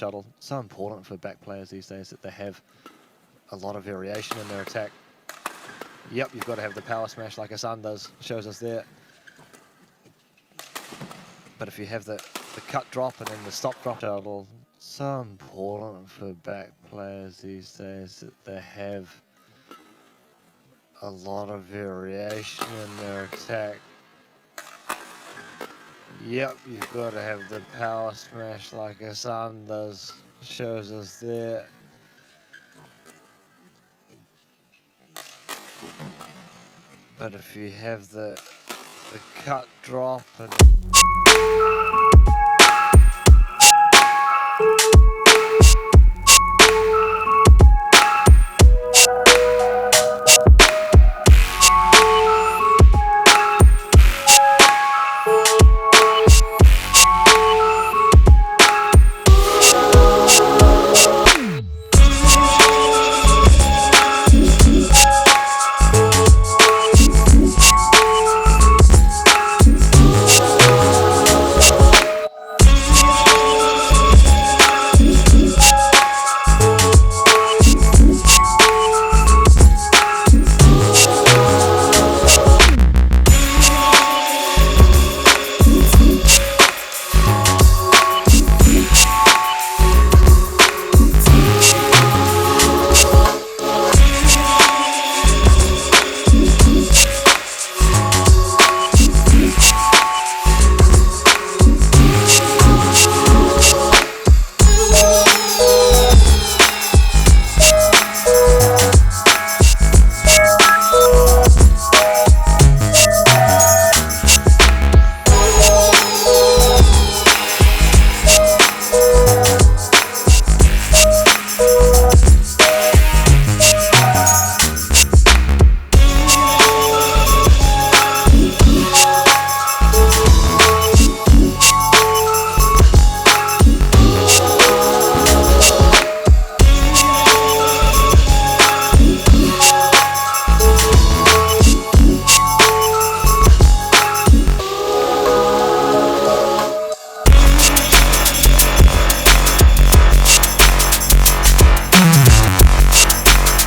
shuttle. So important for back players these days that they have a lot of variation in their attack. Yep, you've got to have the power smash like Ahsan does, shows us there. But if you have the cut drop and then the stop drop shuttle, so important for back players these days that they have a lot of variation in their attack. Yep, you've got to have the power smash like Ahsan does, shows us there. But if you have the cut drop and